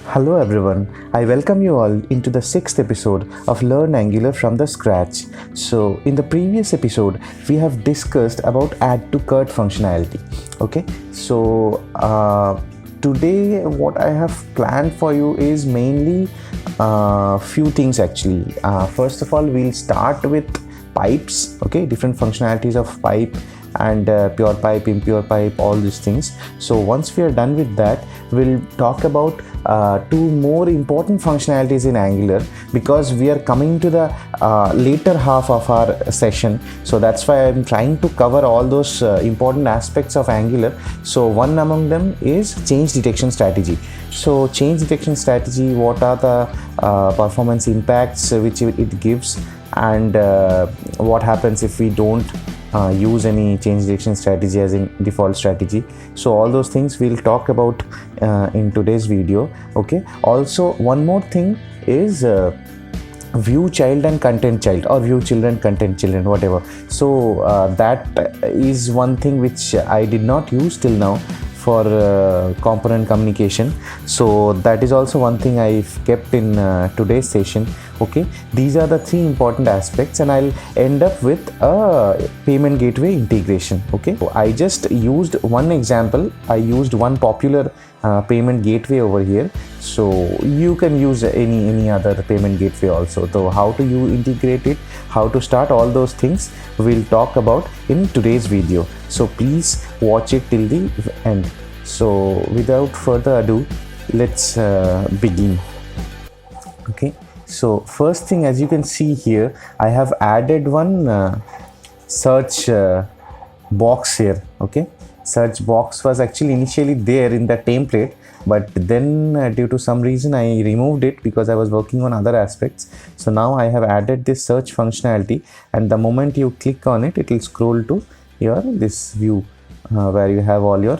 Hello everyone, I welcome you all into the sixth episode of Learn Angular from the scratch. So, in the previous episode, we have discussed about add to cart functionality. Okay, so today what I have planned for you is mainly few things actually. First of all, we'll start with pipes. Okay, different functionalities of pipe and pure pipe, impure pipe, all these things. So once we are done with that, we'll talk about two more important functionalities in Angular, because we are coming to the later half of our session. So that's why I'm trying to cover all those important aspects of Angular. So one among them is change detection strategy. So change detection strategy, what are the performance impacts which it gives, and what happens if we don't use any change detection strategy as in default strategy. So all those things we'll talk about in today's video. Okay, also one more thing is view child and content child, or view children content children, whatever. So that is one thing which I did not use till now for component communication. So that is also one thing I've kept in today's session. Okay, these are the three important aspects, and I'll end up with a payment gateway integration. Okay, so I just used one example. I used one popular payment gateway over here. So you can use any other payment gateway also. So how to you integrate it, how to start, all those things we'll talk about in today's video. So please watch it till the end. So without further ado, let's begin. Okay, so first thing, as you can see here, I have added one search box here. Okay, search box was actually initially there in the template, but then due to some reason I removed it because I was working on other aspects. So now I have added this search functionality, and the moment you click on it, it will scroll to your this view where you have all your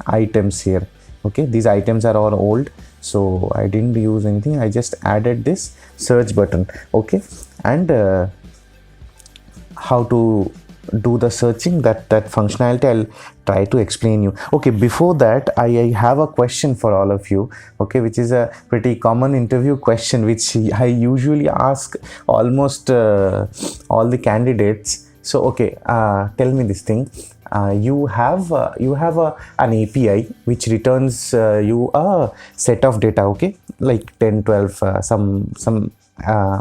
items here. Okay, these items are all old, so I didn't use anything. I just added this search button. Okay, and how to do the searching, that functionality I'll try to explain you. Okay, before that, I have a question for all of you. Okay, which is a pretty common interview question which I usually ask almost all the candidates. So okay, tell me this thing. You have an API which returns you a set of data. Okay, like 10, 12, some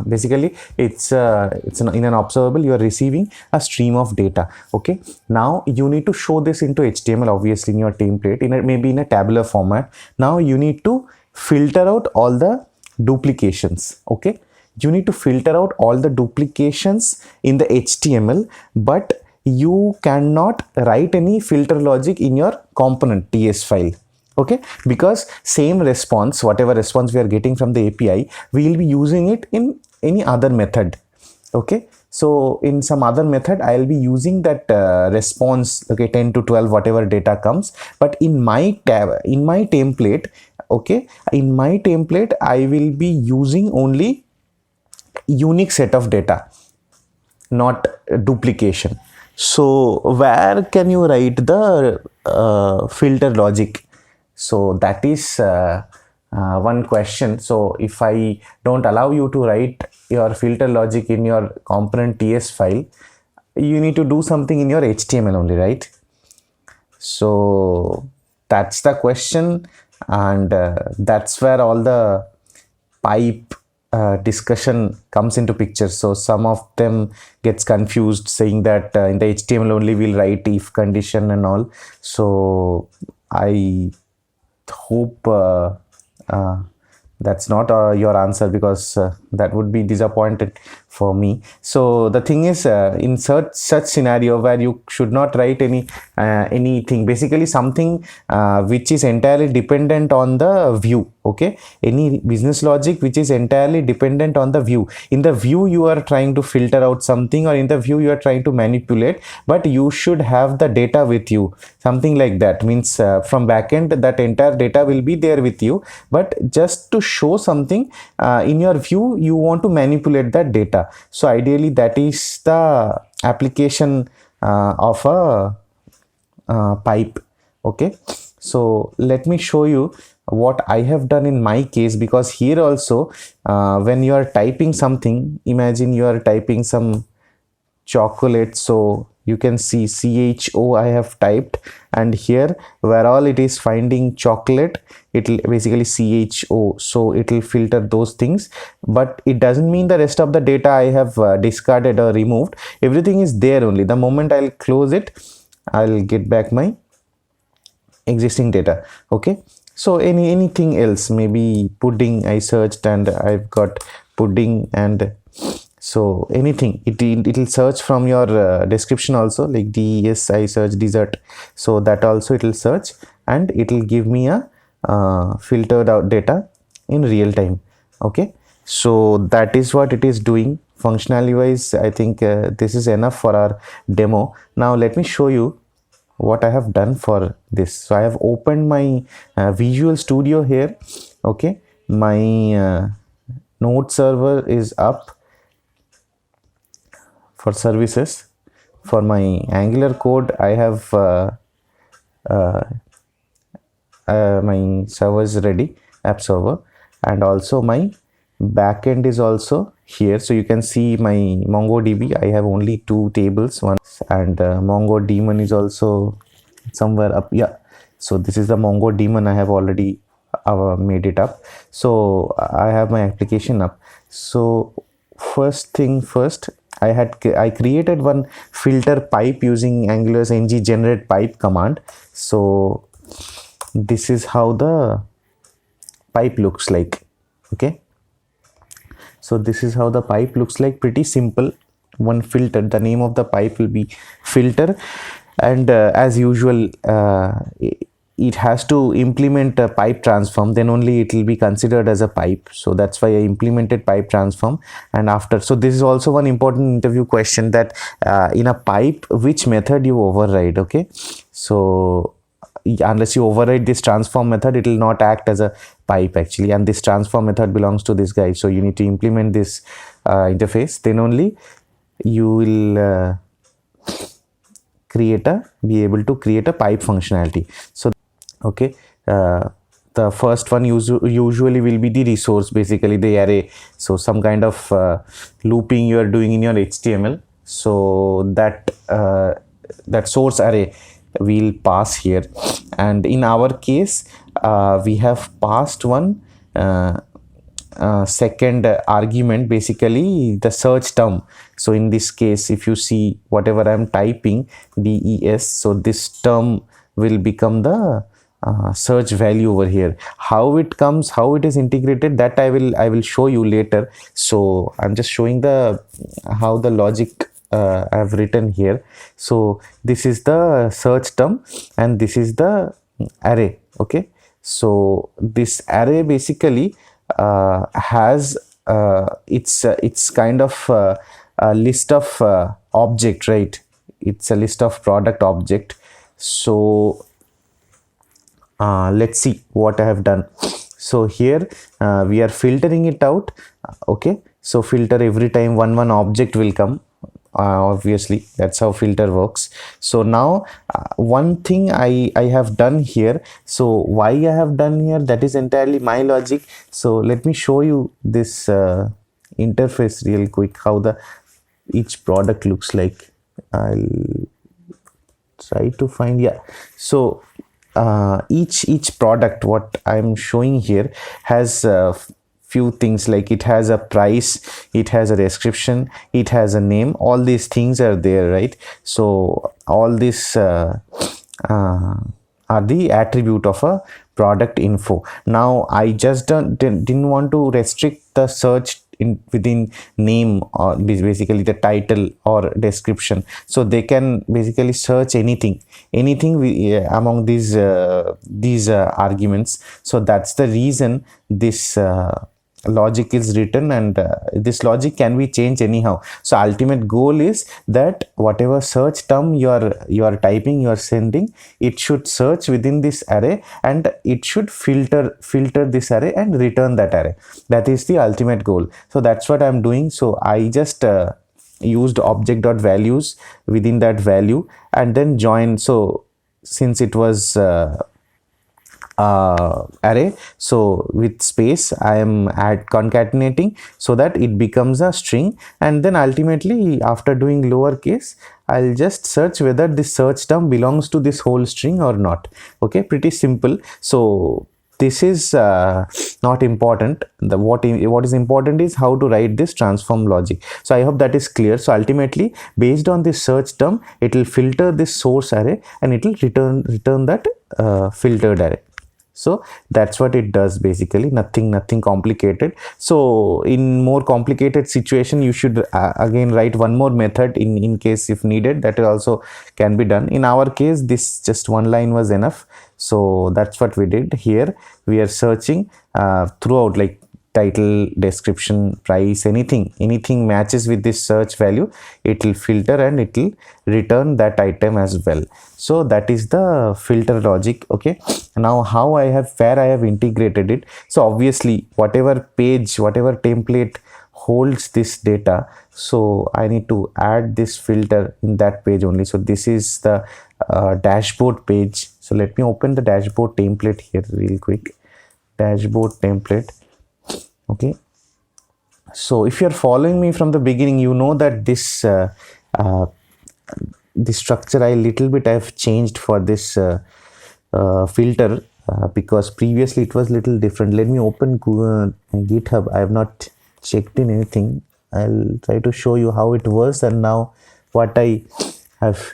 basically it's in an observable you are receiving a stream of data. Okay, now you need to show this into HTML, obviously in your template, maybe in a tabular format. Now you need to filter out all the duplications. Okay, you need to filter out all the duplications in the HTML, but you cannot write any filter logic in your component TS file. Okay, because same response, whatever response we are getting from the API, we will be using it in any other method. Okay, so in some other method I'll be using that response, okay, 10 to 12 whatever data comes, but in my template, okay, in my template I will be using only unique set of data, not duplication. So where can you write the filter logic? So that is one question. So if I don't allow you to write your filter logic in your component TS file, you need to do something in your HTML only, right? So that's the question, and that's where all the pipe discussion comes into picture. So some of them gets confused, saying that in the HTML only we'll write if condition and all. So I hope that's not your answer, because that would be disappointed for me. So the thing is, in such scenario where you should not write anything, basically something which is entirely dependent on the view. Okay, any business logic which is entirely dependent on the view. In the view you are trying to filter out something, or in the view you are trying to manipulate, but you should have the data with you, something like that. Means from backend that entire data will be there with you, but just to show something in your view, you want to manipulate that data. So ideally that is the application of a pipe. Okay, so let me show you what I have done in my case, because here also when you are typing something, imagine you are typing some chocolate, so you can see CHO I have typed, and here where all it is finding chocolate, it will basically CHO, so it will filter those things. But it doesn't mean the rest of the data I have discarded or removed. Everything is there. Only the moment I'll close it, I'll get back my existing data. Okay, so anything else, maybe pudding I searched and I've got pudding, and so anything, it will search from your description also, like DES I search dessert, so that also it will search, and it will give me a filtered out data in real time. Okay, so that is what it is doing. Functionally wise, I think this is enough for our demo. Now let me show you what I have done for this. So I have opened my Visual Studio here. Okay, my node server is up for services. For my Angular code, I have my server is ready, app server, and also my backend is also here. So you can see my MongoDB, I have only 2 tables, one, and Mongo daemon is also somewhere up. Yeah, so this is the Mongo daemon, I have already made it up. So I have my application up. So first thing first, I created one filter pipe using Angular's ng generate pipe command. So this is how the pipe looks like. Okay, so this is how the pipe looks like. Pretty simple. One filter, the name of the pipe will be filter, and as usual it has to implement a pipe transform, then only it will be considered as a pipe. So that's why I implemented pipe transform. And after, so this is also one important interview question, that in a pipe, which method you override. Okay, so unless you override this transform method, it will not act as a pipe actually, and this transform method belongs to this guy. So you need to implement this interface, then only you will be able to create a pipe functionality. So okay, the first one usually will be the resource, basically the array. So some kind of looping you are doing in your HTML, so that source array we'll pass here. And in our case, we have passed one second argument, basically the search term. So in this case, if you see whatever I'm typing, DES, so this term will become the search value over here. How it comes, how it is integrated, that I will show you later. So I'm just showing the how the logic I have written here. So this is the search term and this is the array. Okay, so this array basically has it's kind of a list of object, right? It's a list of product object. So let's see what I have done. So here we are filtering it out. Okay, so filter every time one object will come. Obviously that's how filter works. So now one thing I have done here. So why I have done here, that is entirely my logic. So let me show you this interface real quick, how the each product looks like. I'll try to find, yeah. So each product what I'm showing here has few things, like it has a price, it has a description, it has a name. All these things are there, right? So all this are the attribute of a product info. Now I just didn't want to restrict the search within name, or basically the title or description. So they can basically search anything among these arguments. So that's the reason this logic is written, and this logic can be changed anyhow. So ultimate goal is that whatever search term you are typing, you are sending, it should search within this array, and it should filter this array and return that array. That is the ultimate goal. So that's what I'm doing. So I just used object.values within that value and then join. So since it was array. So with space I am concatenating so that it becomes a string, and then ultimately after doing lowercase I'll just search whether this search term belongs to this whole string or not. Okay, pretty simple. So this is not important. What is important is how to write this transform logic. So I hope that is clear. So ultimately based on this search term it will filter this source array and it will return that filtered array. So that's what it does basically, nothing complicated. So in more complicated situation you should again write one more method in case if needed, that also can be done. In our case this just one line was enough, so that's what we did here. We are searching throughout, like title, description, price, anything matches with this search value, it will filter and it will return that item as well. So that is the filter logic. Okay, now where I have integrated it. So obviously whatever page, whatever template holds this data, so I need to add this filter in that page only. So this is the dashboard page. So let me open the dashboard template here real quick. Dashboard template. Okay, so if you're following me from the beginning, you know that this this structure I have changed for this filter because previously it was little different. Let me open Google, GitHub. I have not checked in anything. I'll try to show you how it was and now what I have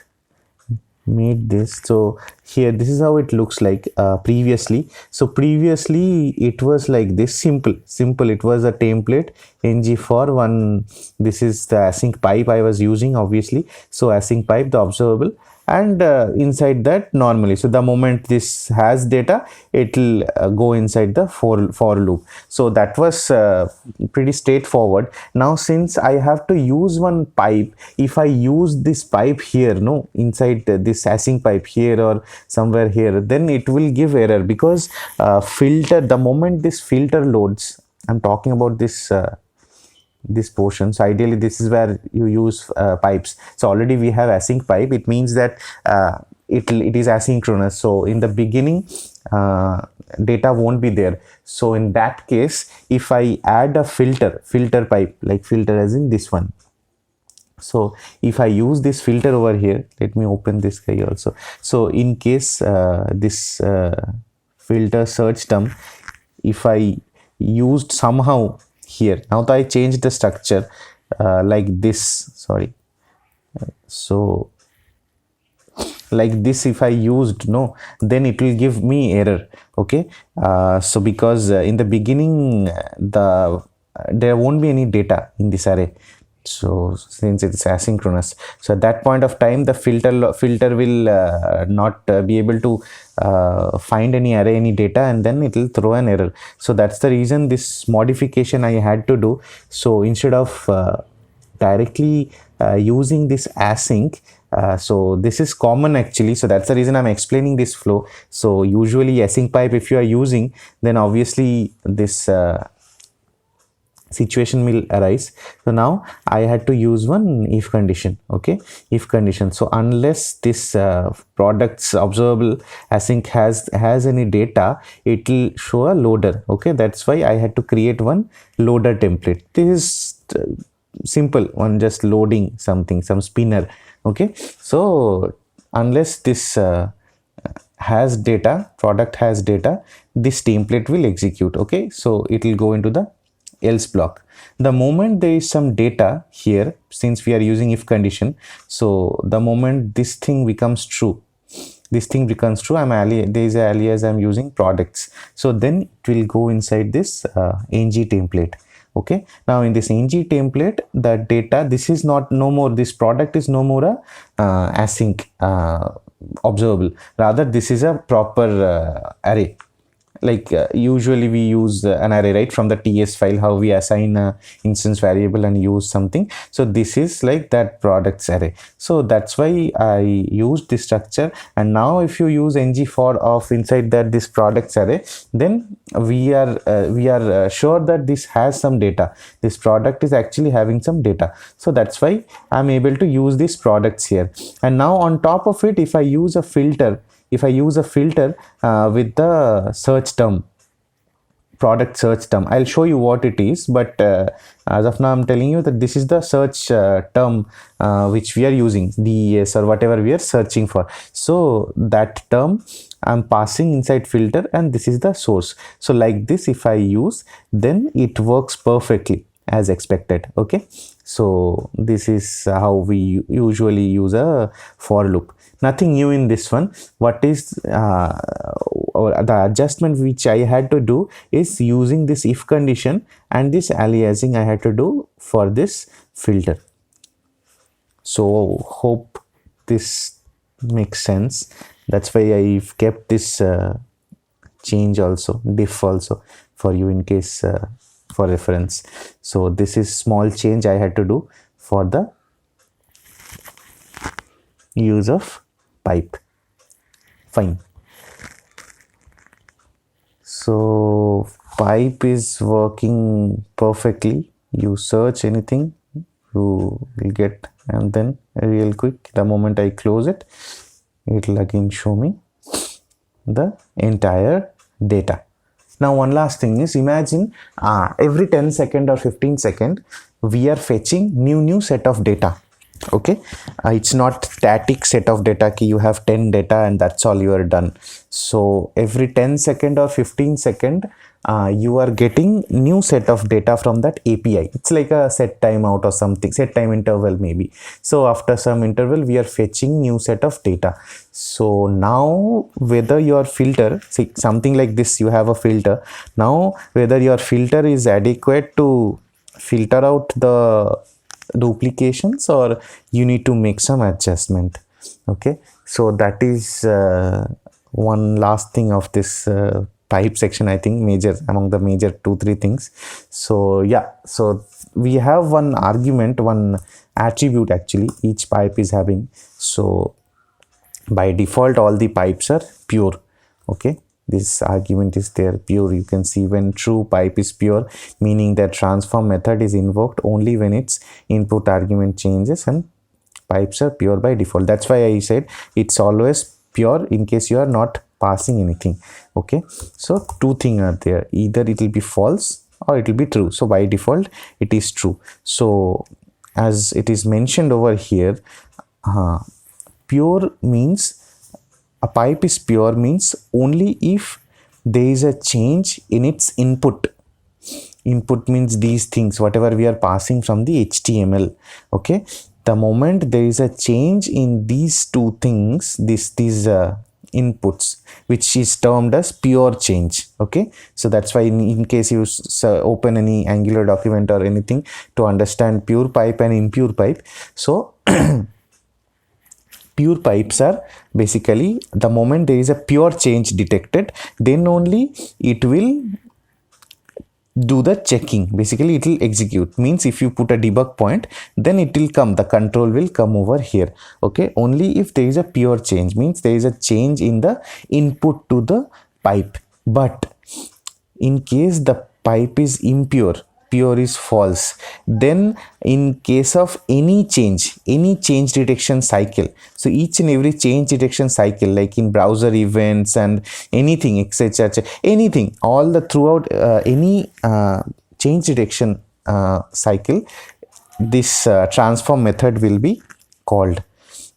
made this. So here this is how it looks like previously. So previously it was like this, simple. It was a template ng for one. This is the async pipe I was using, obviously. So async pipe, the observable, and inside that normally, so the moment this has data it will go inside the for loop. So that was pretty straightforward. Now since I have to use one pipe, if I use this pipe here, no, inside this async pipe here or somewhere here, then it will give error because filter, the moment this filter loads, I'm talking about this portion. So ideally this is where you use pipes. So already we have async pipe, it means that it is asynchronous. So in the beginning data won't be there. So in that case, if I add a filter pipe, like filter as in this one, so if I use this filter over here, let me open this guy also. So in case this filter search term, if I used somehow here, now that I changed the structure like this, sorry, so like this, if I used, no, then it will give me error. Okay, so because in the beginning there won't be any data in this array. So since it's asynchronous, so at that point of time the filter will not be able to find any array, any data, and then it will throw an error. So that's the reason this modification I had to do. So instead of directly using this async, so this is common actually, so that's the reason I'm explaining this flow. So usually async pipe if you are using, then obviously this situation will arise. So now I had to use one if condition. Okay, if condition. So unless this products observable async has any data, it will show a loader. Okay, that's why I had to create one loader template. This is simple one, just loading something, some spinner. Okay, so unless this has data, product has data, this template will execute. Okay, so it will go into the else block. The moment there is some data here, since we are using if condition, so the moment this thing becomes true, there is an alias I'm using products, so then it will go inside this ng template. Okay, now in this ng template, the data, this is no more, this product is no more a async observable, rather this is a proper array. Like usually we use an array, right, from the ts file, how we assign a instance variable and use something. So this is like that products array. So that's why I used this structure. And now if you use ng for of inside that this products array, then we are sure that this has some data, this product is actually having some data. So that's why I'm able to use these products here. And now on top of it, if I use a filter, if I use a filter with the search term, product search term, I'll show you what it is, but as of now I'm telling you that this is the search term which we are using, DES or whatever we are searching for. So that term I'm passing inside filter, and this is the source. So like this, if I use, then it works perfectly as expected. Okay, so this is how we usually use a for loop. Nothing new in this one. What is or the adjustment which I had to do is using this if condition and this aliasing I had to do for this filter. So hope this makes sense. That's why I've kept this change also, diff also, for you in case for reference. So this is small change I had to do for the use of pipe. Fine. So pipe is working perfectly. You search anything, you will get, and then real quick, the moment I close it, it will again show me the entire data. Now one last thing is, imagine every 10 second or 15 second we are fetching new set of data. Okay, it's not static set of data key you have 10 data and that's all you are done. So every 10 second or 15 second you are getting new set of data from that API. It's like a set timeout or something, set time interval maybe. So after some interval we are fetching new set of data. So now whether your filter, see something like this, you have a filter. Now whether your filter is adequate to filter out the duplications or you need to make some adjustment. Okay, so that is one last thing of this pipe section, I think, major among the major 2-3 things. So yeah, so we have one argument, one attribute actually each pipe is having. So by default all the pipes are pure. Okay, this argument is there, pure. You can see when true, pipe is pure, meaning that transform method is invoked only when its input argument changes, and pipes are pure by default. That's why I said it's always pure in case you are not passing anything. Okay, so two things are there, either it will be false or it will be true. So by default it is true. So as it is mentioned over here, pure means, a pipe is pure means only if there is a change in its input. Input means these things, whatever we are passing from the HTML. Okay, the moment there is a change in these two things, these inputs, which is termed as pure change. Okay, so that's why in case you open any Angular document or anything to understand pure pipe and impure pipe, so pure pipes are basically the moment there is a pure change detected, then only it will do the checking. Basically it will execute, means if you put a debug point, then it will come, the control will come over here. Okay, only if there is a pure change, means there is a change in the input to the pipe. But in case the pipe is impure, pure is false, then in case of any change detection cycle, so each and every change detection cycle, like in browser events and anything, etc., anything, all the throughout any change detection cycle, this transform method will be called.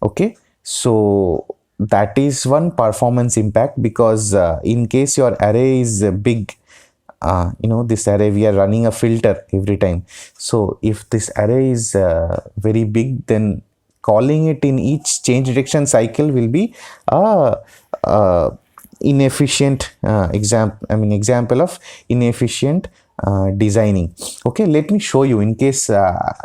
Okay, so that is one performance impact, because in case your array is big, this array, we are running a filter every time. So if this array is very big, then calling it in each change detection cycle will be inefficient example of inefficient designing. Okay, let me show you in case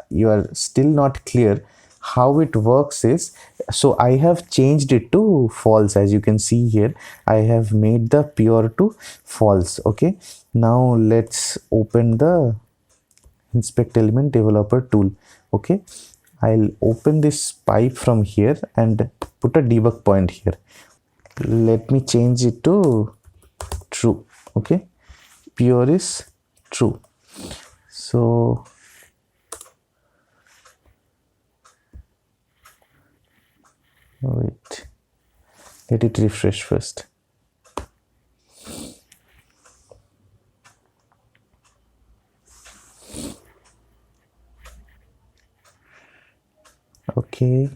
you are still not clear how it works is, so I have changed it to false. As you can see here, I have made the pure to false. Okay, now let's open the inspect element developer tool. Okay, I'll open this pipe from here and put a debug point here. Let me change it to true. Okay, pure is true. So wait, Let it refresh first. Okay,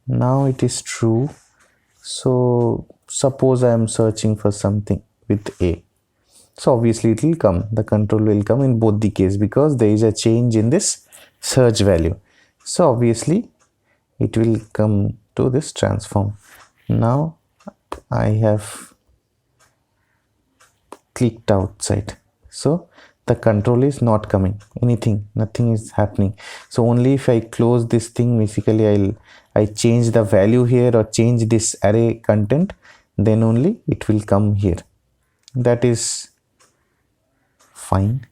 now it is true. So suppose I am searching for something with A, so obviously it will come, the control will come in both the case because there is a change in this search value. So obviously it will come to this transform. Now I have clicked outside, so the control is not coming, nothing is happening. So only if I close this thing, basically I change the value here or change this array content, then only it will come here. That is fine.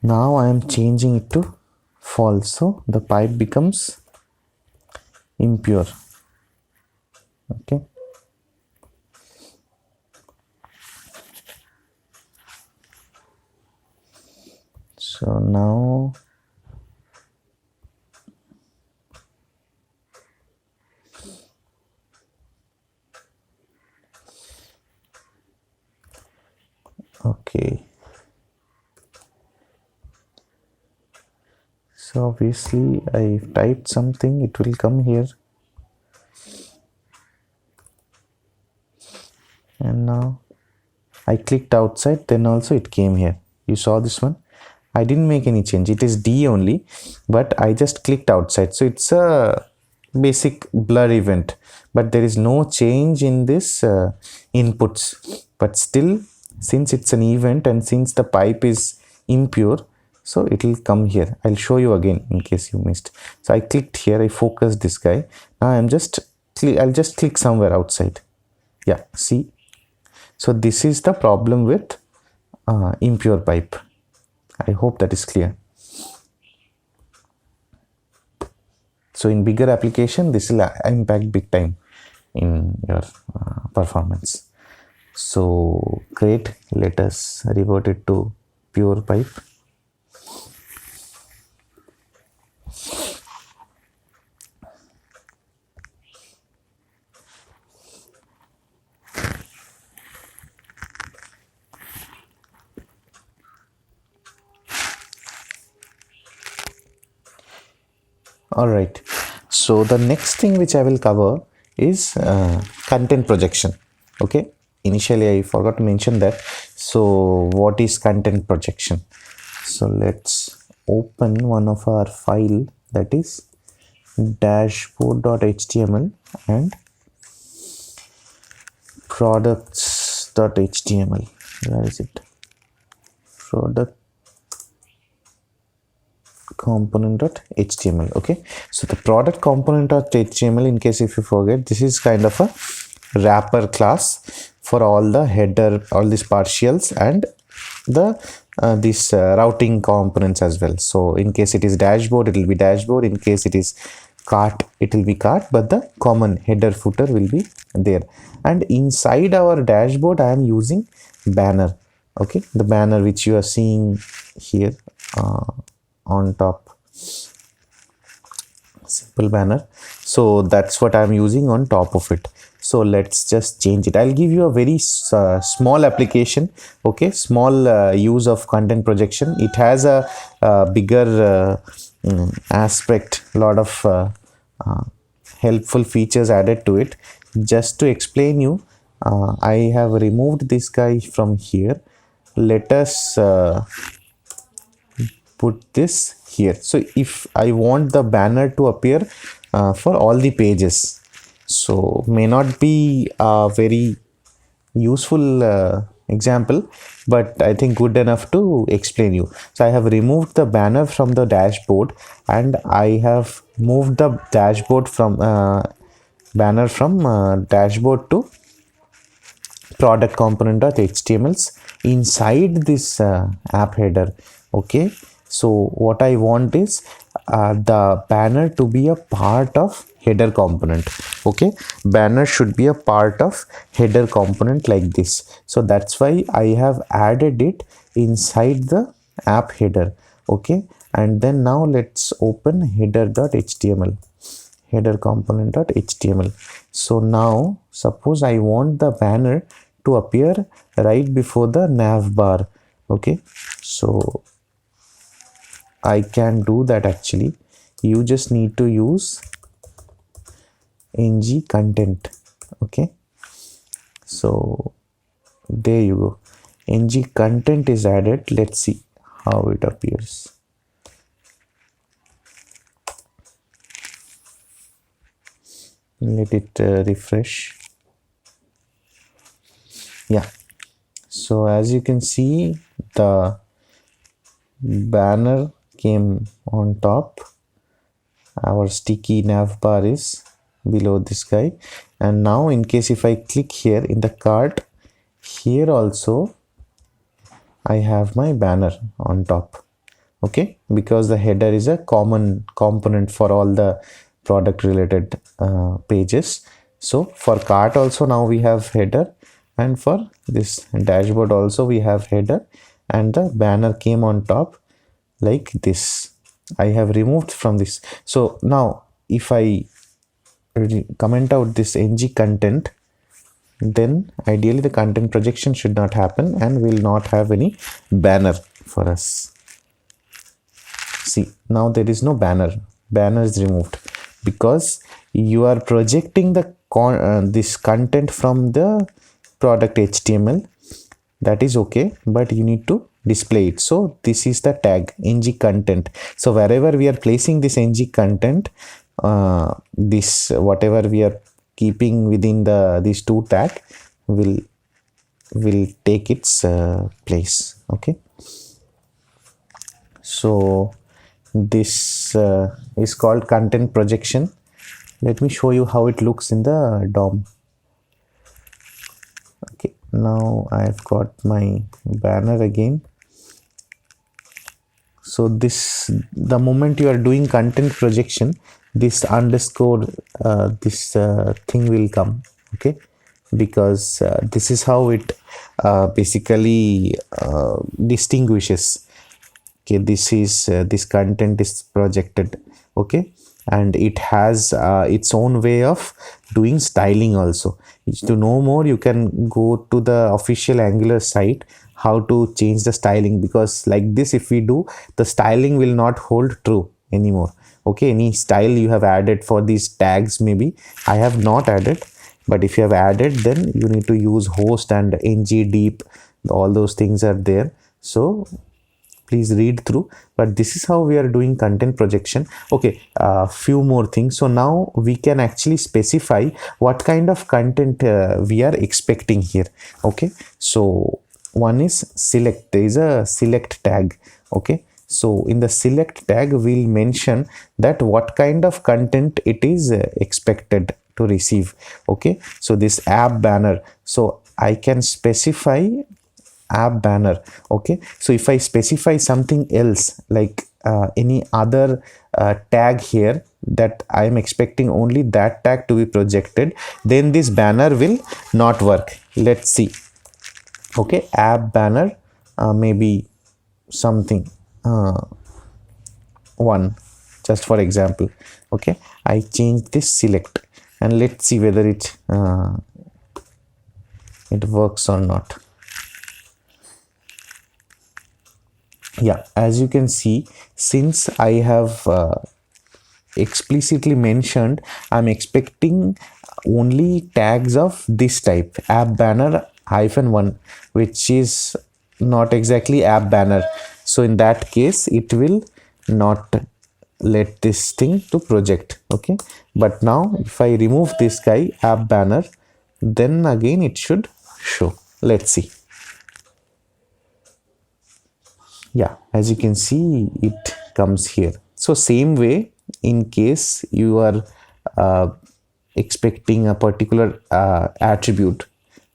Now I am changing it to false, so the pipe becomes impure. Okay, so now okay, so obviously I typed something, it will come here, and now I clicked outside, then also it came here. You saw this one, I didn't make any change, it is D only, but I just clicked outside, so it's a basic blur event, but there is no change in this inputs. But still, since it's an event and since the pipe is impure, so it will come here. I'll show you again in case you missed. So I clicked here, I focused this guy. Now I'll just click somewhere outside. Yeah, see, so this is the problem with impure pipe. I hope that is clear. So in bigger application, this will impact big time in your performance. So great, let us revert it to pure pipe. All right, so the next thing which I will cover is content projection. Okay, initially I forgot to mention that. So what is content projection? So let's open one of our file, that is dashboard.html and products.html. Where is it? Product component.html. Okay, so the product component.html, in case if you forget, this is kind of a wrapper class for all the header, all these partials and the this routing components as well. So in case it is dashboard, it will be dashboard. In case it is cart, it will be cart, but the common header footer will be there. And inside our dashboard, I am using banner. Okay, the banner which you are seeing here on top, simple banner. So that's what I'm using on top of it. So let's just change it. I'll give you a very small application. Okay, small use of content projection. It has a bigger aspect, lot of helpful features added to it. Just to explain you, I have removed this guy from here. Let us put this here. So if I want the banner to appear for all the pages, so may not be a very useful example, but I think good enough to explain you. So I have removed the banner from the dashboard and I have moved the dashboard from banner from dashboard to product component.htmls inside this app header. Okay, so what I want is the banner to be a part of header component. Okay, banner should be a part of header component like this. So that's why I have added it inside the app header. Okay, and then now let's open header.html. header component.html. So now suppose I want the banner to appear right before the nav bar. Okay, so I can do that. Actually, you just need to use ng content. Okay, so there you go, ng content is added. Let's see how it appears. Let it refresh. Yeah, so as you can see, the banner came on top, our sticky nav bar is below this guy, and now in case if I click here in the cart, here also I have my banner on top. Okay, because the header is a common component for all the product related pages. So for cart also now we have header, and for this dashboard also we have header, and the banner came on top like this. I have removed from this. So now if I comment out this ng content, then ideally the content projection should not happen and will not have any banner for us. See, now there is no banner is removed because you are projecting the this content from the product HTML. That is okay, but you need to display it. So this is the tag ng content. So wherever we are placing this ng content, this whatever we are keeping within these two tag will take its place. Okay, so this is called content projection. Let me show you how it looks in the DOM. Okay, now I've got my banner again. So this, the moment you are doing content projection, this underscore this thing will come. Okay, because this is how it basically distinguishes. Okay, this is this content is projected. Okay, and it has its own way of doing styling also. To know more, you can go to the official Angular site how to change the styling, because like this if we do, the styling will not hold true anymore. Okay, any style you have added for these tags, maybe I have not added, but if you have added, then you need to use host and ng deep, all those things are there. So please read through, but this is how we are doing content projection. Okay, few more things. So now we can actually specify what kind of content we are expecting here. Okay, so one is select. There is a select tag. Okay, so in the select tag we'll mention that what kind of content it is expected to receive. Okay, so this app banner, so I can specify app banner. Okay, so if I specify something else like any other tag here that I am expecting only that tag to be projected, then this banner will not work. Let's see. Okay, app banner, maybe something one, just for example. Okay, I change this select and let's see whether it works or not. Yeah, as you can see, since I have explicitly mentioned I'm expecting only tags of this type, app banner -1, which is not exactly app banner, so in that case it will not let this thing to project. Okay, but now if I remove this guy app banner, then again it should show. Let's see. Yeah, as you can see, it comes here. So same way, in case you are expecting a particular attribute.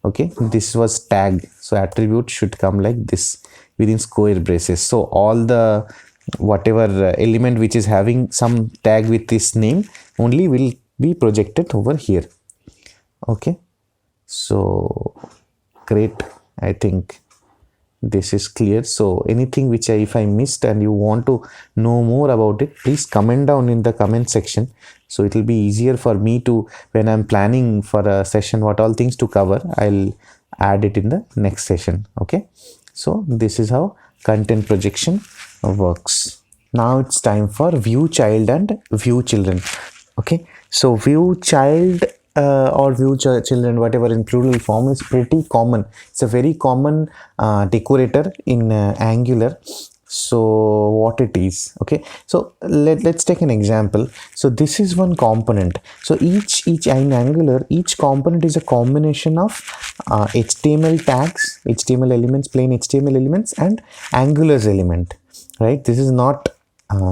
Okay, this was tag, so attribute should come like this within square braces. So all the whatever element which is having some tag with this name only will be projected over here. Okay, so great. I think this is clear. So anything which if I missed and you want to know more about it, please comment down in the comment section. So it will be easier for me to, when I'm planning for a session, what all things to cover, I'll add it in the next session. Okay. So this is how content projection works. Now it's time for view child and view children. Okay. So view child or view children, whatever in plural form, is pretty common. It's a very common decorator in Angular. So what it is, okay, so let's take an example. So this is one component. So each in Angular, each component is a combination of HTML tags, HTML elements, plain HTML elements, and Angular's element, right? This is not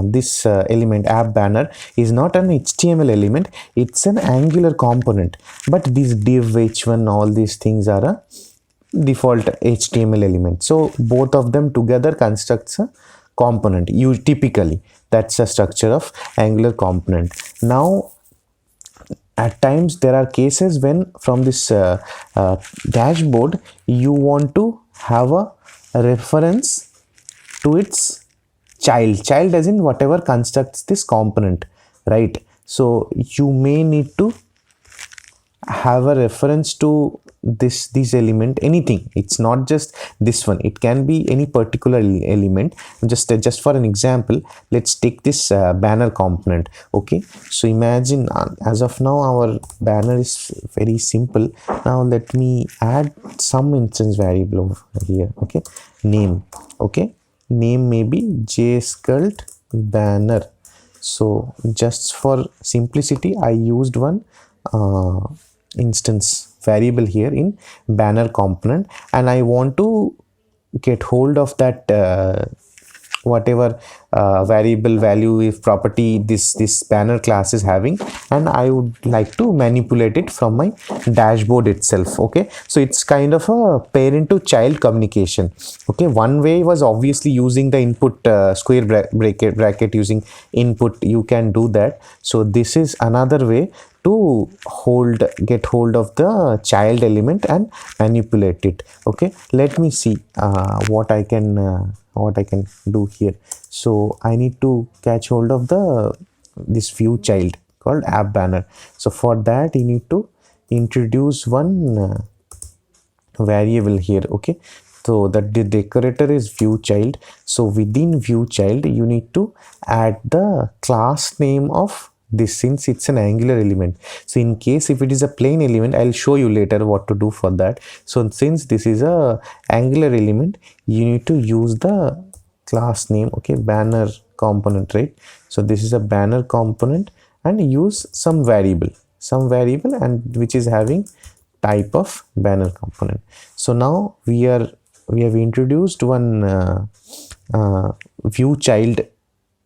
this element app banner is not an HTML element, it's an Angular component. But this div, h1, all these things are a default HTML element. So both of them together constructs a component. You typically, that's the structure of Angular component. Now at times there are cases when from this dashboard you want to have a reference to its child as in whatever constructs this component, right? So you may need to have a reference to this element, anything. It's not just this one, it can be any particular element. Just for an example, let's take this banner component. Okay, so imagine as of now our banner is very simple. Now let me add some instance variable over here. Okay, name. Okay, name may be jscult banner. So just for simplicity I used one instance variable here in banner component, and I want to get hold of that whatever variable value if property this banner class is having, and I would like to manipulate it from my dashboard itself. Okay, so it's kind of a parent to child communication. Okay, one way was obviously using the input square bracket using input, you can do that. So this is another way to get hold of the child element and manipulate it. Okay, let me see what I can do here. So I need to catch hold of this view child called app banner. So for that you need to introduce one variable here. Okay, so that the decorator is view child. So within view child you need to add the class name of this, since it's an Angular element. So in case if it is a plain element, I'll show you later what to do for that. So since this is a Angular element, you need to use the class name. Okay, banner component, right? So this is a banner component, and use some variable and which is having type of banner component. So now we have introduced one view child,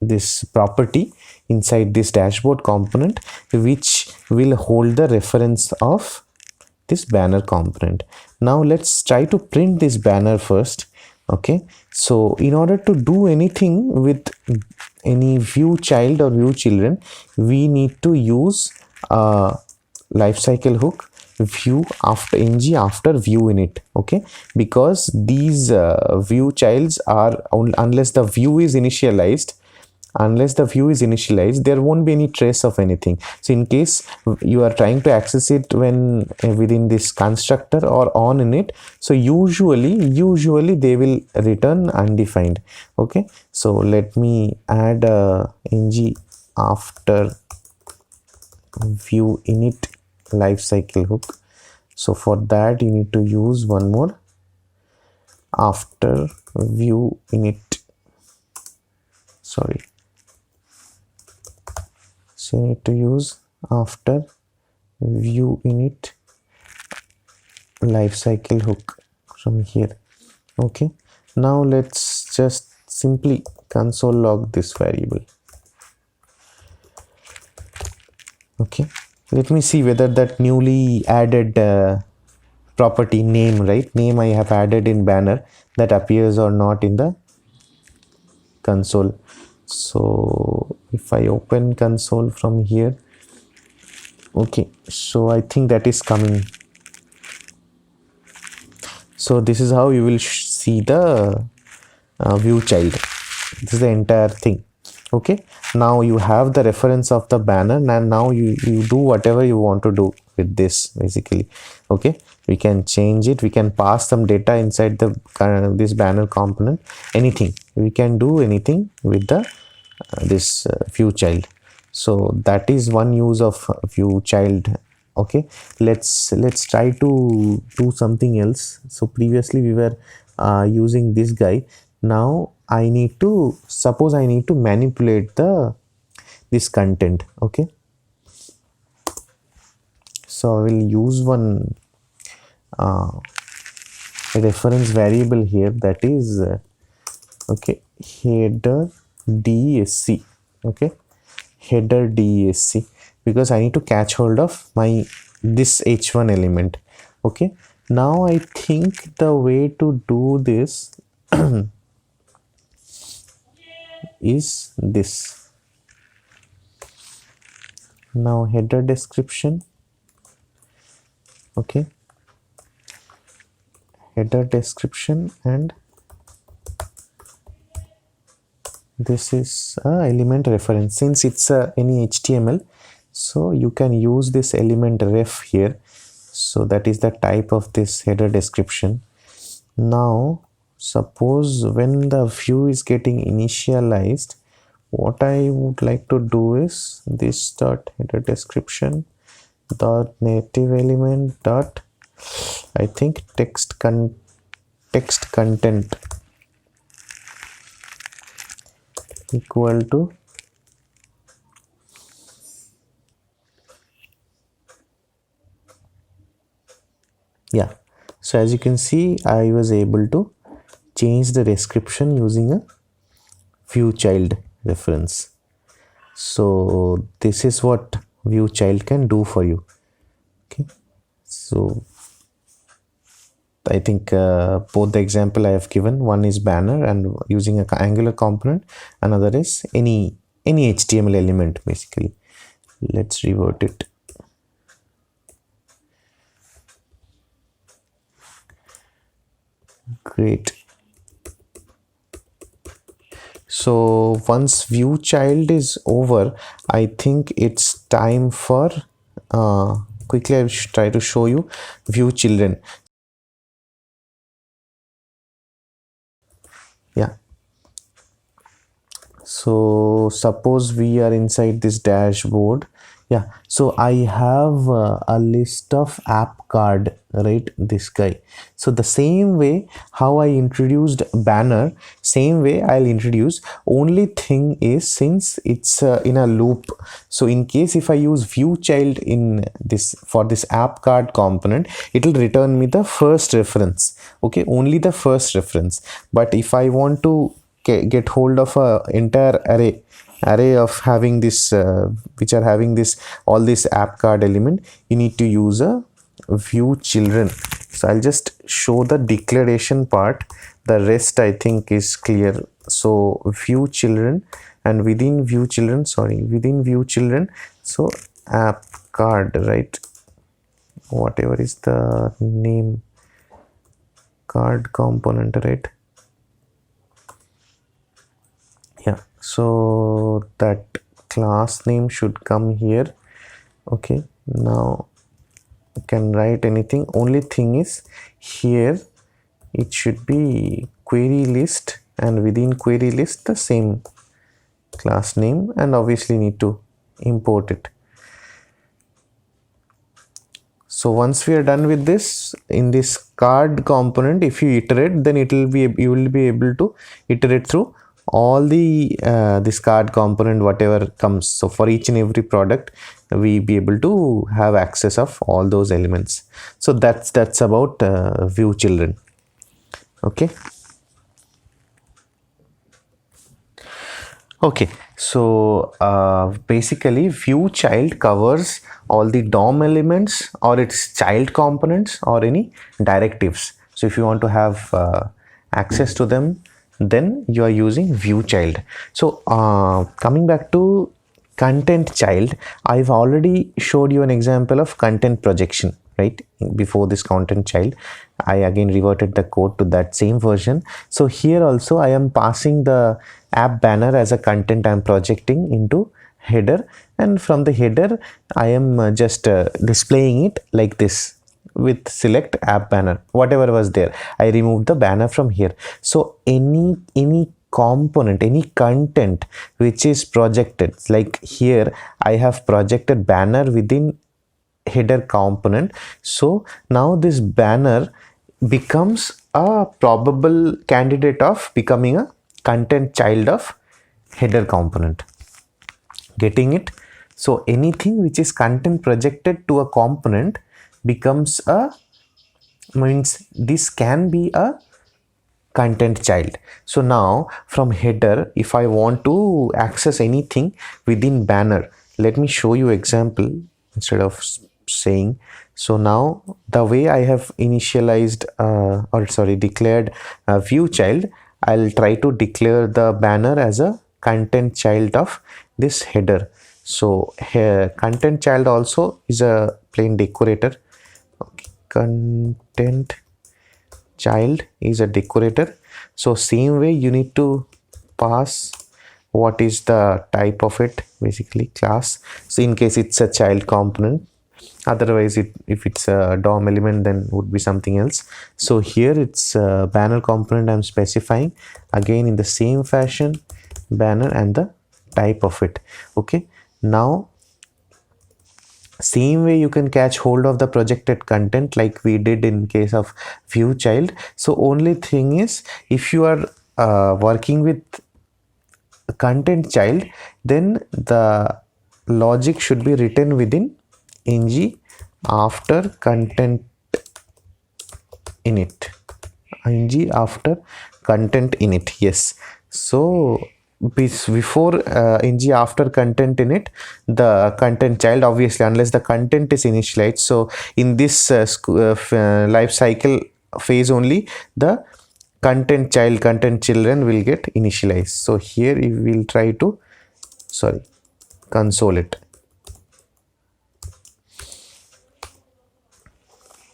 this property inside this dashboard component, which will hold the reference of this banner component. Now let's try to print this banner first. Okay, so in order to do anything with any view child or view children, we need to use a lifecycle hook view after ng after view init. Okay, because these view childs are unless the view is initialized, there won't be any trace of anything. So in case you are trying to access it when within this constructor or on init, so usually they will return undefined. Okay, so let me add ng after view init lifecycle hook. So for that you need to use one more after view init. So you need to use after view init lifecycle hook from here. Okay, now let's just simply console log this variable. Okay, let me see whether that newly added property name, right, name I have added in banner, that appears or not in the console. So if I open console from here, okay, so I think that is coming. So this is how you will see see the view child. This is the entire thing. Okay, now you have the reference of the banner, and now you do whatever you want to do with this basically. Okay, we can change it, we can pass some data inside the this banner component, anything, we can do anything with the this view child. So that is one use of view child. Okay, let's try to do something else. So previously we were using this guy. Now I need to suppose I need to manipulate this content. Okay, so I will use one reference variable here, that is okay, header DSC. Okay, header DSC, because I need to catch hold of my this h1 element. Okay, now I think the way to do this is this. Now header description. Okay, header description, and this is a element reference. Since it's any HTML, so you can use this element ref here. So that is the type of this header description. Now suppose when the view is getting initialized, what I would like to do is this dot header description dot native element dot, I think, text content equal to yeah. So as you can see, I was able to change the description using a view child reference. So this is what view child can do for you. Okay, so I think both the example I have given, one is banner and using a Angular component, another is any HTML element basically. Let's revert it. Great. So once view child is over, I think it's time for quickly I will try to show you view children. Yeah, so suppose we are inside this dashboard. Yeah, so I have a list of app card, right, this guy. So the same way how I introduced banner, same way I'll introduce. Only thing is, since it's in a loop, so in case if I use view child in this for this app card component, it will return me the first reference. Okay, only the first reference. But if I want to get hold of a entire array of having this which are having this all this app card element, you need to use a view children. So I'll just show the declaration part, the rest I think is clear. So view children, and within view children, so app card, right, whatever is the name, card component, right? Yeah, so that class name should come here. Okay, now you can write anything. Only thing is, here it should be query list, and within query list the same class name, and obviously need to import it. So once we are done with this, in this card component, if you iterate, then you will be able to iterate through all the this card component, whatever comes. So for each and every product, we be able to have access of all those elements. So that's about view children. Okay. Okay, so basically view child covers all the DOM elements or its child components or any directives. So if you want to have access to them, then you are using view child. So coming back to content child, I've already showed you an example of content projection, right, before this content child. I again reverted the code to that same version. So here also I am passing the app banner as a content I am projecting into header, and from the header I am just displaying it like this with select app banner. Whatever was there, I removed the banner from here. So any component, any content which is projected, like here I have projected banner within header component. So now this banner becomes a probable candidate of becoming a content child of header component. Getting it? So anything which is content projected to a component becomes a, means this can be a content child. So now from header, if I want to access anything within banner, let me show you example instead of saying. So now the way I have initialized declared view child, I'll try to declare the banner as a content child of this header. So here content child also is a plain decorator. Okay, content child is a decorator. So same way you need to pass what is the type of it, basically class. So in case it's a child component, otherwise if it's a DOM element then would be something else. So here it's a banner component I'm specifying, again in the same fashion banner and the type of it. Okay, now same way you can catch hold of the projected content like we did in case of view child. So only thing is, if you are working with content child, then the logic should be written within ng after content init. Ng after content init, yes. So before ng after content init, the content child, obviously unless the content is initialized. So in this life cycle phase only the content child, content children will get initialized. So here we will try to console it.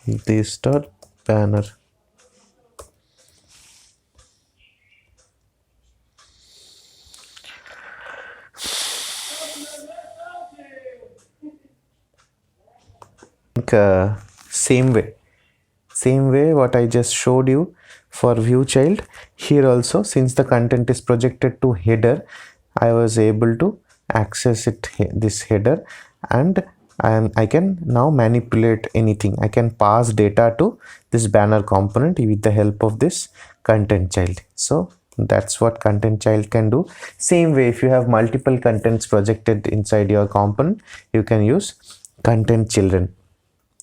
This dot banner. Same way what I just showed you for view child, here also since the content is projected to header, I was able to access it, this header, and I can now manipulate anything. I can pass data to this banner component with the help of this content child. So that's what content child can do. Same way, if you have multiple contents projected inside your component, you can use content children.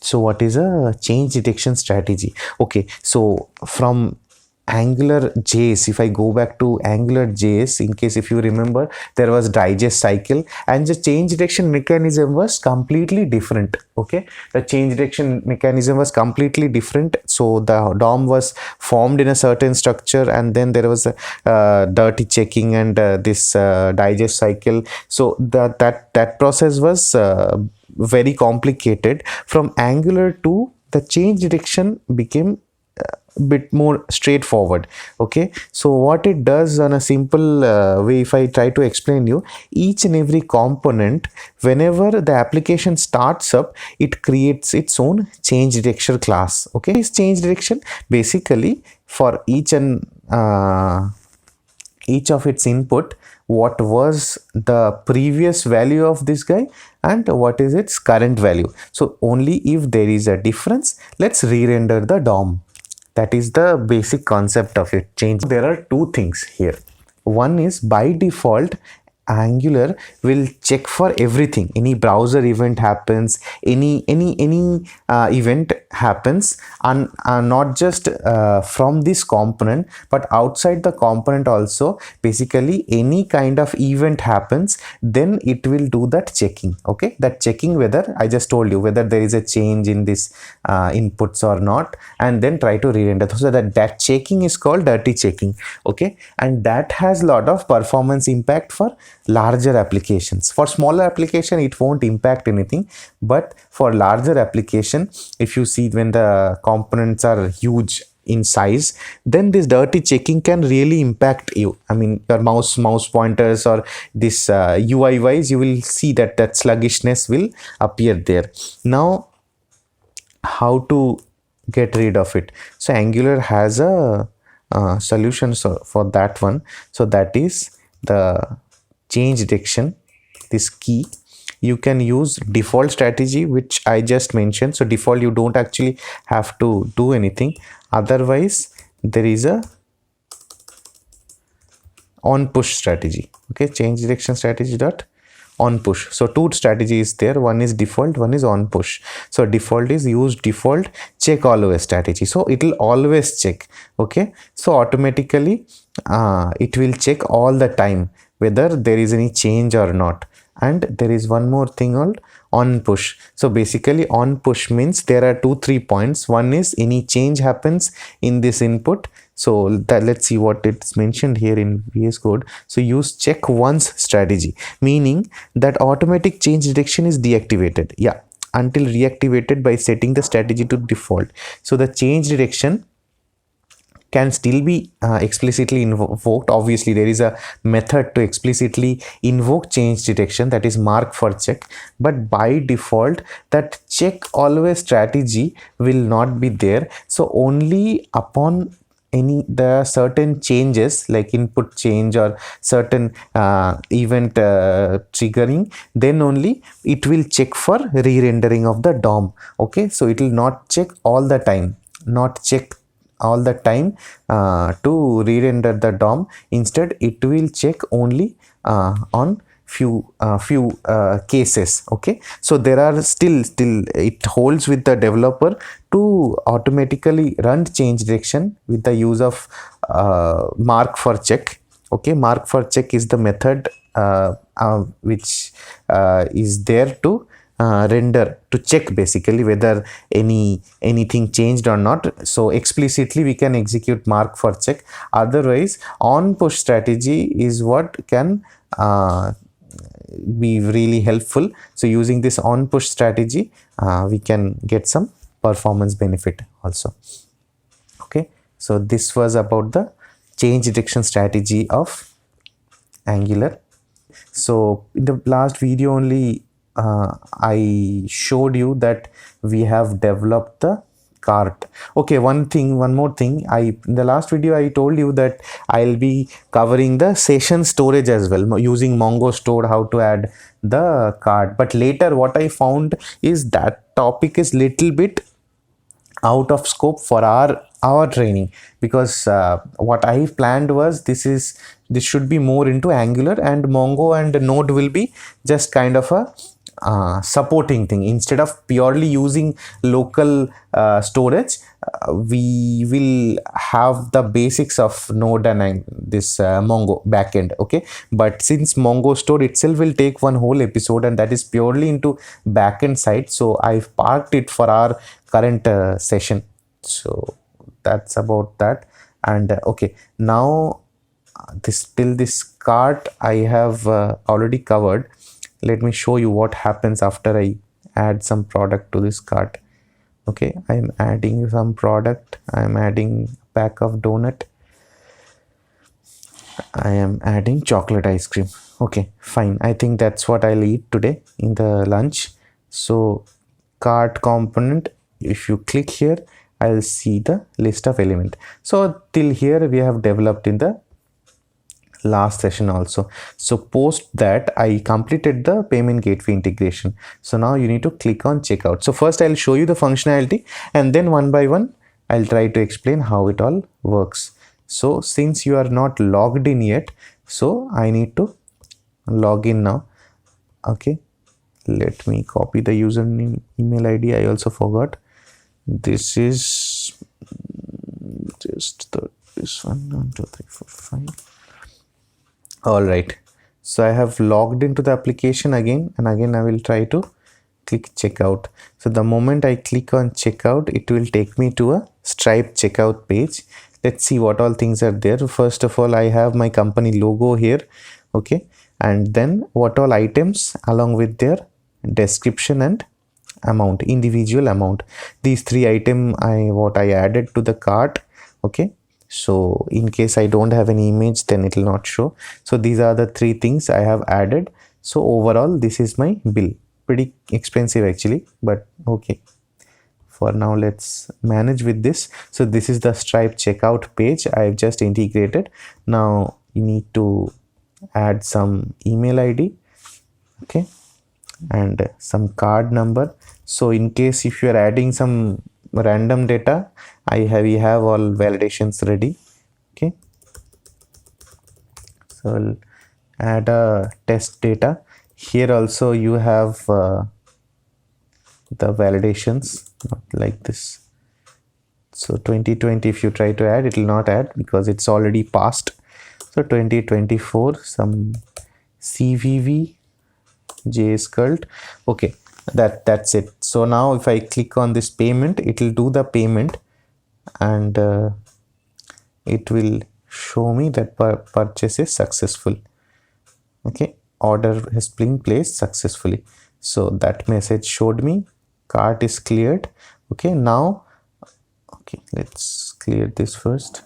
So what is a change detection strategy? Okay, so from Angular JS, if I go back to Angular JS, in case if you remember, there was digest cycle and the change detection mechanism was completely different. Okay, the change detection mechanism was completely different. So the DOM was formed in a certain structure, and then there was a dirty checking and this digest cycle. So that process was very complicated. From Angular to the change detection became bit more straightforward. Okay, so what it does on a simple way, if I try to explain you, each and every component, whenever the application starts up, it creates its own change detection class. Okay, this change detection basically for each and each of its input, what was the previous value of this guy and what is its current value. So only if there is a difference, let's re-render the DOM. That is the basic concept of it. Change. There are two things here. One is by default, Angular will check for everything. Any browser event happens, any event happens, and not just from this component, but outside the component also. Basically, any kind of event happens, then it will do that checking. Okay, that checking whether, I just told you, whether there is a change in this inputs or not, and then try to re-render. So that checking is called dirty checking. Okay, and that has a lot of performance impact for larger applications. For smaller application, it won't impact anything, but for larger application, if you see when the components are huge in size, then this dirty checking can really impact you. I mean, your mouse pointers or this UI wise, you will see that sluggishness will appear there. Now, how to get rid of it? So Angular has a solution for that one. So that is the change detection, this key. You can use default strategy, which I just mentioned. So default, you don't actually have to do anything. Otherwise, there is a on push strategy. Okay, change direction strategy dot on push. So two strategies there. One is default, one is on push. So default is use default check always strategy. So it will always check. Okay, so automatically it will check all the time whether there is any change or not. And there is one more thing called on push. So basically on push means there are 2-3 points. One is any change happens in this input. So that, let's see what it's mentioned here in VS Code. So use check once strategy, meaning that automatic change detection is deactivated. Yeah, until reactivated by setting the strategy to default. So the change detection can still be explicitly invoked. Obviously, there is a method to explicitly invoke change detection, that is mark for check. But by default, that check always strategy will not be there. So only upon the certain changes like input change or certain event triggering, then only it will check for re-rendering of the DOM. Okay, so it will not check all the time, to re-render the DOM. Instead, it will check only on few cases. Okay, so there are still it holds with the developer to automatically run change detection with the use of mark for check. Okay, mark for check is the method which is there to render, to check basically whether anything changed or not. So explicitly we can execute mark for check. Otherwise, on push strategy is what can be really helpful. So using this on push strategy, we can get some performance benefit also. Okay, so this was about the change detection strategy of Angular. So in the last video only, I showed you that we have developed the cart. Okay, one more thing, in the last video I told you that I'll be covering the session storage as well, using Mongo Store, how to add the cart. But later what I found is that topic is little bit out of scope for our training, because what I planned was this should be more into Angular, and Mongo and Node will be just kind of a supporting thing. Instead of purely using local storage, we will have the basics of Node and this Mongo backend. Okay, but since Mongo Store itself will take one whole episode, and that is purely into backend side, so I've parked it for our current session. So that's about that. And okay, now this cart I have already covered. Let me show you what happens after I add some product to this cart. Okay, I'm adding some product. I'm adding a pack of donut. I am adding chocolate ice cream. Okay, fine. I think that's what I'll eat today in the lunch. So cart component, if you click here, I'll see the list of element. So till here we have developed in the last session also. So post that I completed the payment gateway integration. So now you need to click on checkout. So first I'll show you the functionality, and then one by one I'll try to explain how it all works. So since you are not logged in yet, so I need to log in now. Okay, let me copy the username, email ID. I also forgot. This is just this one. 1 2 3 4 5. All right, so I have logged into the application again, and again I will try to click checkout. So the moment I click on checkout, it will take me to a Stripe checkout page. Let's see what all things are there. First of all, I have my company logo here. Okay, and then what all items along with their description and amount, individual amount. These three item I added to the cart. Okay, so in case I don't have an image, then it will not show. So these are the three things I have added. So overall this is my bill. Pretty expensive actually, but okay. For now, let's manage with this. So this is the Stripe checkout page I've just integrated. Now you need to add some email ID, okay, and some card number. So in case if you are adding some random data, we have all validations ready. Okay, so I'll add a test data. Here also you have the validations, not like this. So 2020, if you try to add, it will not add because it's already passed. So 2024, some CVV JS cult. Okay, that's it. So now if I click on this payment, it will do the payment, and it will show me that purchase is successful. Okay, order has been placed successfully. So that message showed me cart is cleared. Okay, now okay, let's clear this first.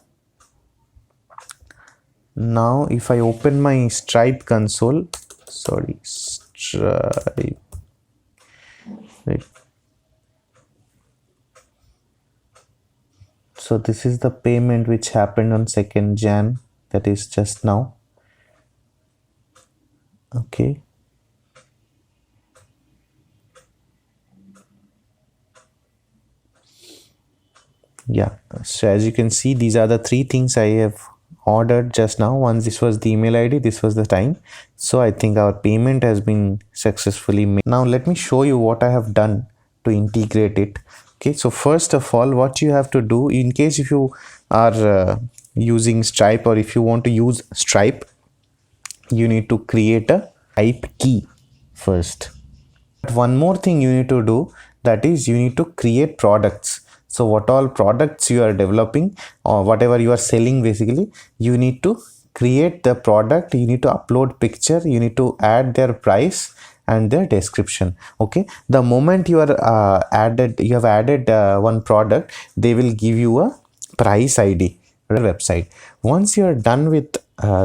Now if I open my Stripe console, sorry, Stripe, right. So this is the payment which happened on 2nd Jan, that is just now. Okay, yeah, so as you can see, these are the three things I have ordered just now. Once this was the email ID, this was the time. So I think our payment has been successfully made. Now let me show you what I have done to integrate it. Okay, so first of all, what you have to do, in case if you are using Stripe, or if you want to use Stripe, you need to create a Stripe key first. One more thing you need to do, that is you need to create products. So what all products you are developing or whatever you are selling, basically you need to create the product, you need to upload picture, you need to add their price and their description. Okay, the moment you are you have added one product, they will give you a price ID website. Once you are done with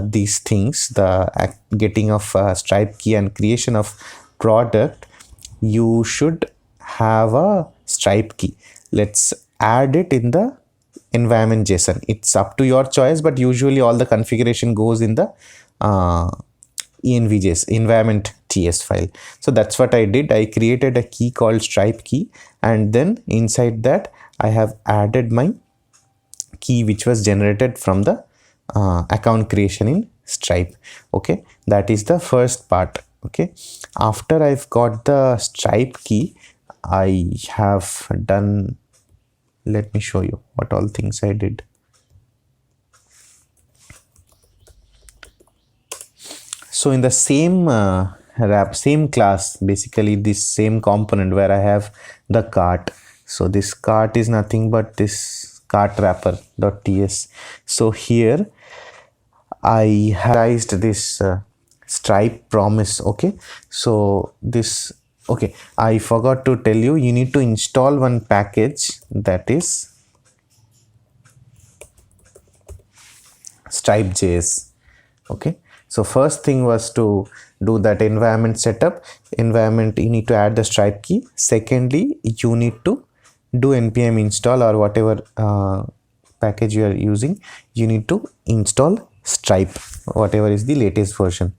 these things, the getting of Stripe key and creation of product, you should have a Stripe key. Let's add it in the environment JSON. It's up to your choice, but usually all the configuration goes in the envjs environment ts file. So that's what I did. I created a key called Stripe key, and then inside that I have added my key which was generated from the account creation in Stripe. Okay, that is the first part. Okay, after I've got the Stripe key, I have done, let me show you what all things I did. So in the same same class, basically this same component where I have the cart. So this cart is nothing but this cart wrapper.ts. So here I have this Stripe promise. Okay, so this, okay, I forgot to tell you, you need to install one package, that is Stripe.js. Okay, so first thing was to do that environment setup. Environment, you need to add the Stripe key. Secondly, you need to do npm install or whatever package you are using. You need to install Stripe, whatever is the latest version.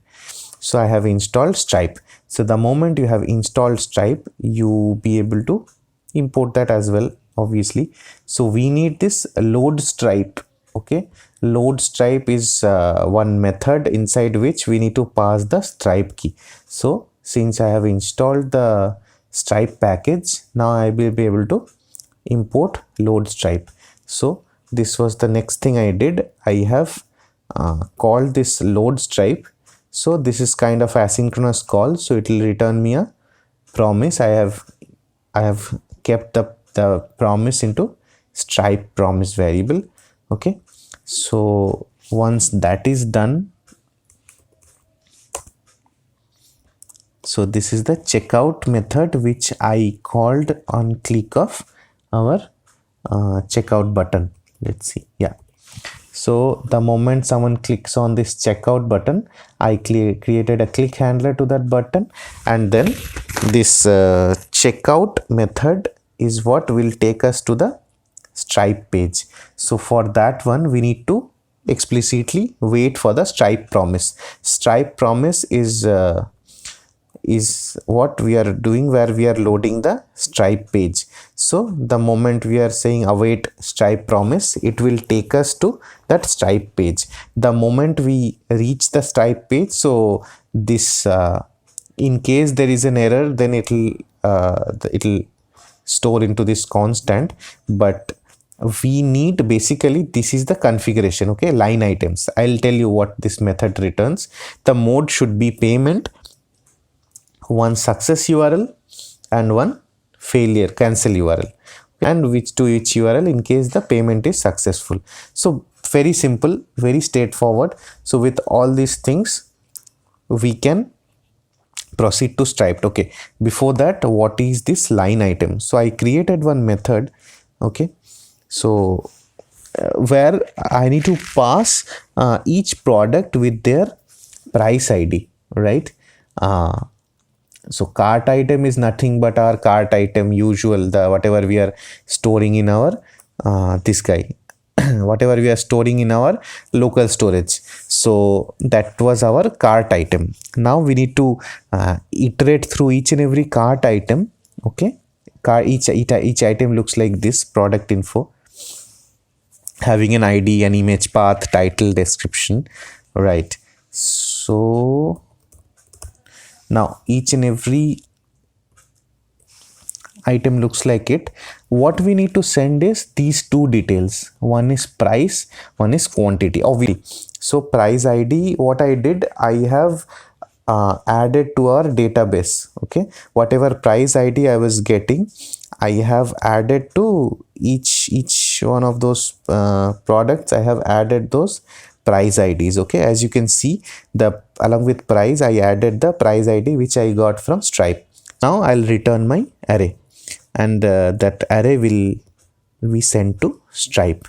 So I have installed Stripe. So the moment you have installed Stripe, you be able to import that as well, obviously. So we need this load Stripe. Okay, load Stripe is one method inside which we need to pass the Stripe key. So since I have installed the Stripe package, now I will be able to import load Stripe. So this was the next thing I did. I have called this load Stripe. So this is kind of asynchronous call, so it will return me a promise. I have kept the promise into Stripe promise variable. Okay, so once that is done, So this is the checkout method which I called on click of our checkout button. Let's see. Yeah. So the moment someone clicks on this checkout button, I created a click handler to that button, and then this checkout method is what will take us to the Stripe page. So for that one, we need to explicitly wait for the Stripe promise. Stripe promise is what we are doing where we are loading the Stripe page. So the moment we are saying await Stripe promise, it will take us to that Stripe page. The moment we reach the Stripe page, so this in case there is an error, then it'll store into this constant, but we need basically, this is the configuration. Okay, line items. I'll tell you what this method returns. The mode should be payment, one success URL and one failure cancel URL, and which URL in case the payment is successful. So very simple, very straightforward. So with all these things we can proceed to Stripe. Okay, before that, what is this line item? So I created one method. Okay, so where I need to pass each product with their price ID, right? So cart item is nothing but our cart item usual, the whatever we are storing in our this guy whatever we are storing in our local storage. So that was our cart item. Now we need to iterate through each and every cart item. Okay, each item looks like this: product info, having an ID, an image, path, title, description, right? So now each and every item looks like it. What we need to send is these two details: one is price, one is quantity, obviously. So price ID, what I did, I have added to our database. Okay, whatever price ID I was getting, I have added to each one of those products. I have added those price IDs. Okay, as you can see, the along with price, I added the price ID which I got from Stripe. Now I'll return my array, and that array will be sent to Stripe,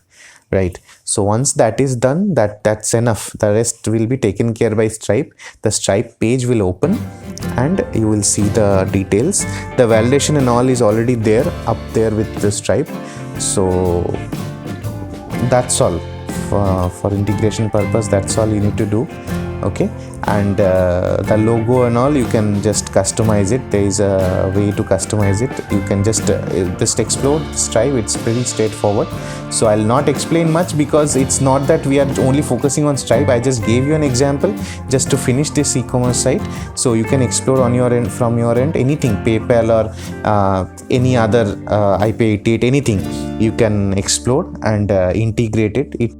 right? So once that is done, that's enough. The rest will be taken care by Stripe. The Stripe page will open and you will see the details. The validation and all is already there up there with the Stripe. So that's all. For integration purpose, that's all you need to do. Okay, and the logo and all, you can just customize it. There is a way to customize it. You can just explore Stripe. It's pretty straightforward. So I'll not explain much because it's not that we are only focusing on Stripe. I just gave you an example just to finish this e-commerce site. So you can explore on your end, from your end, anything, PayPal or any other IP88, anything you can explore and integrate it.